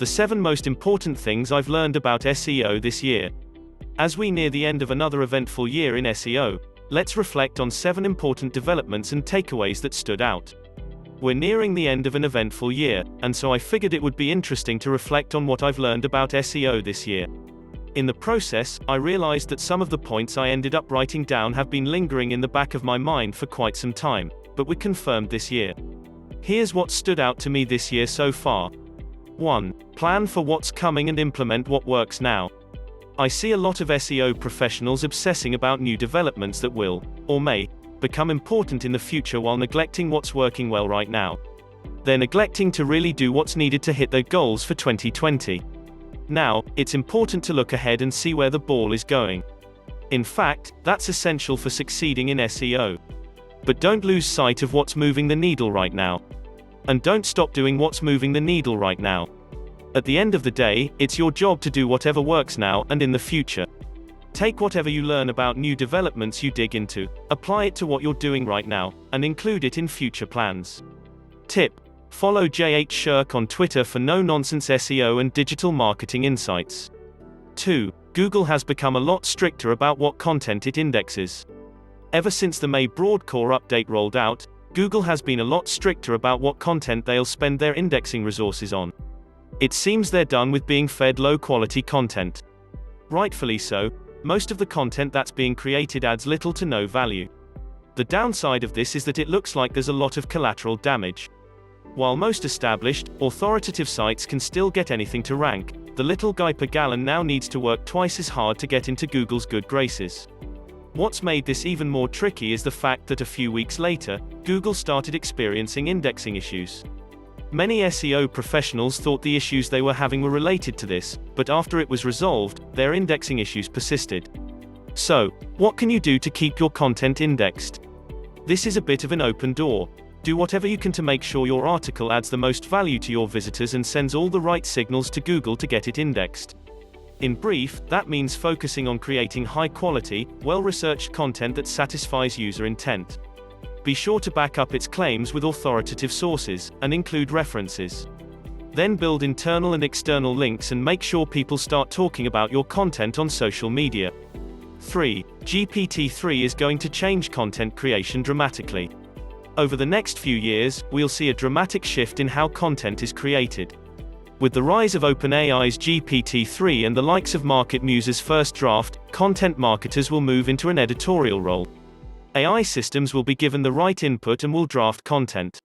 The 7 most important things I've learned about SEO this year. As we near the end of another eventful year in SEO, let's reflect on 7 important developments and takeaways that stood out. We're nearing the end of an eventful year, and so I figured it would be interesting to reflect on what I've learned about SEO this year. In the process, I realized that some of the points I ended up writing down have been lingering in the back of my mind for quite some time, but were confirmed this year. Here's what stood out to me this year so far. 1. Plan for what's coming and implement what works now. I see a lot of SEO professionals obsessing about new developments that will, or may, become important in the future while neglecting what's working well right now. They're neglecting to really do what's needed to hit their goals for 2020. Now, it's important to look ahead and see where the ball is going. In fact, that's essential for succeeding in SEO. But don't lose sight of what's moving the needle right now. And don't stop doing what's moving the needle right now. At the end of the day, it's your job to do whatever works now and in the future. Take whatever you learn about new developments you dig into, apply it to what you're doing right now, and include it in future plans. Tip: follow J.H. Shirk on Twitter for no-nonsense SEO and digital marketing insights. 2. Google has become a lot stricter about what content it indexes. Ever since the May Broadcore update rolled out, Google has been a lot stricter about what content they'll spend their indexing resources on. It seems they're done with being fed low-quality content. Rightfully so, most of the content that's being created adds little to no value. The downside of this is that it looks like there's a lot of collateral damage. While most established, authoritative sites can still get anything to rank, the little guy per gallon now needs to work twice as hard to get into Google's good graces. What's made this even more tricky is the fact that a few weeks later, Google started experiencing indexing issues. Many SEO professionals thought the issues they were having were related to this, but after it was resolved, their indexing issues persisted. So, what can you do to keep your content indexed? This is a bit of an open door. Do whatever you can to make sure your article adds the most value to your visitors and sends all the right signals to Google to get it indexed. In brief, that means focusing on creating high-quality, well-researched content that satisfies user intent. Be sure to back up its claims with authoritative sources, and include references. Then build internal and external links and make sure people start talking about your content on social media. 3. GPT-3 is going to change content creation dramatically. Over the next few years, we'll see a dramatic shift in how content is created. With the rise of OpenAI's GPT-3 and the likes of Market Muse's First Draft, content marketers will move into an editorial role. AI systems will be given the right input and will draft content.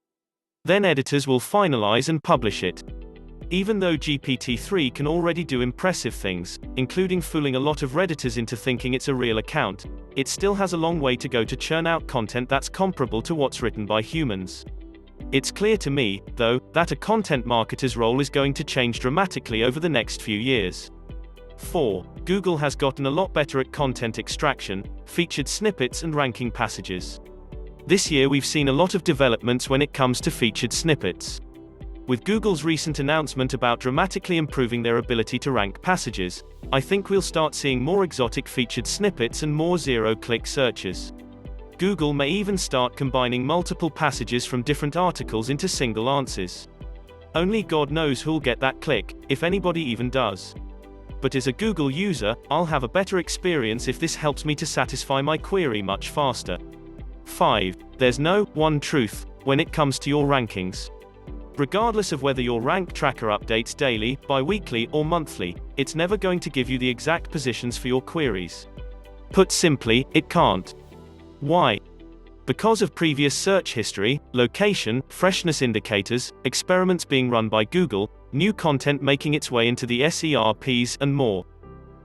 Then editors will finalize and publish it. Even though GPT-3 can already do impressive things, including fooling a lot of Redditors into thinking it's a real account, it still has a long way to go to churn out content that's comparable to what's written by humans. It's clear to me, though, that a content marketer's role is going to change dramatically over the next few years. 4. Google has gotten a lot better at content extraction, featured snippets and ranking passages. This year we've seen a lot of developments when it comes to featured snippets. With Google's recent announcement about dramatically improving their ability to rank passages, I think we'll start seeing more exotic featured snippets and more zero-click searches. Google may even start combining multiple passages from different articles into single answers. Only God knows who'll get that click, if anybody even does. But as a Google user, I'll have a better experience if this helps me to satisfy my query much faster. 5. There's no one truth when it comes to your rankings. Regardless of whether your rank tracker updates daily, bi-weekly, or monthly, it's never going to give you the exact positions for your queries. Put simply, it can't. Why? Because of previous search history, location, freshness indicators, experiments being run by Google, new content making its way into the SERPs, and more.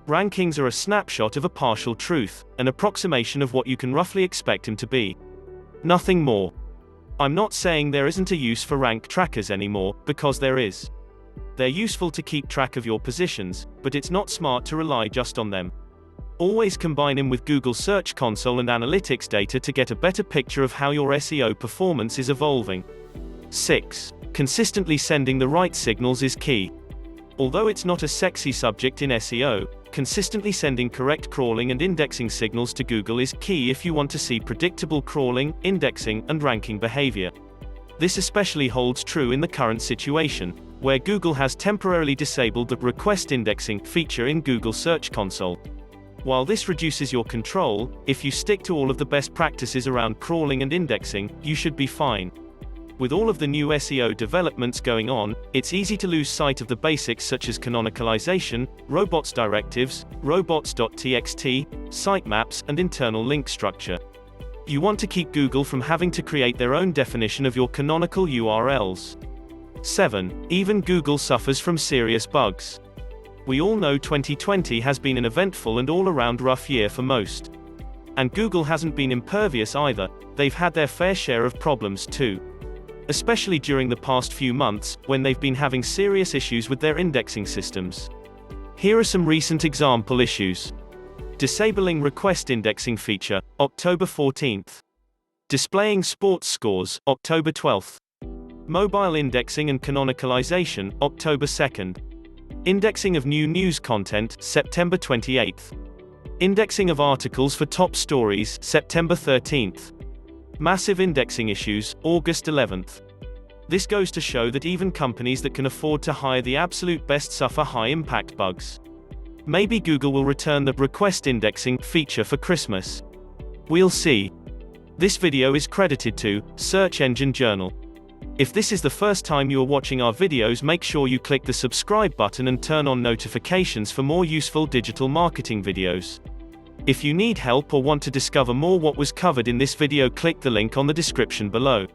Rankings are a snapshot of a partial truth, an approximation of what you can roughly expect them to be. Nothing more. I'm not saying there isn't a use for rank trackers anymore, because there is. They're useful to keep track of your positions, but it's not smart to rely just on them. Always combine them with Google Search Console and analytics data to get a better picture of how your SEO performance is evolving. 6. Consistently sending the right signals is key. Although it's not a sexy subject in SEO, consistently sending correct crawling and indexing signals to Google is key if you want to see predictable crawling, indexing, and ranking behavior. This especially holds true in the current situation, where Google has temporarily disabled the request indexing feature in Google Search Console. While this reduces your control, if you stick to all of the best practices around crawling and indexing, you should be fine. With all of the new SEO developments going on, it's easy to lose sight of the basics such as canonicalization, robots directives, robots.txt, sitemaps, and internal link structure. You want to keep Google from having to create their own definition of your canonical URLs. 7. Even Google suffers from serious bugs. We all know 2020 has been an eventful and all-around rough year for most. And Google hasn't been impervious either, they've had their fair share of problems too. Especially during the past few months, when they've been having serious issues with their indexing systems. Here are some recent example issues. Disabling request indexing feature, October 14th. Displaying sports scores, October 12th. Mobile indexing and canonicalization, October 2nd. Indexing of new news content, September 28th. Indexing of articles for top stories, September 13th. Massive indexing issues, August 11th. This goes to show that even companies that can afford to hire the absolute best suffer high-impact bugs. Maybe Google will return the request indexing feature for Christmas. We'll see. This video is credited to Search Engine Journal. If this is the first time you are watching our videos, make sure you click the subscribe button and turn on notifications for more useful digital marketing videos. If you need help or want to discover more what was covered in this video, click the link on the description below.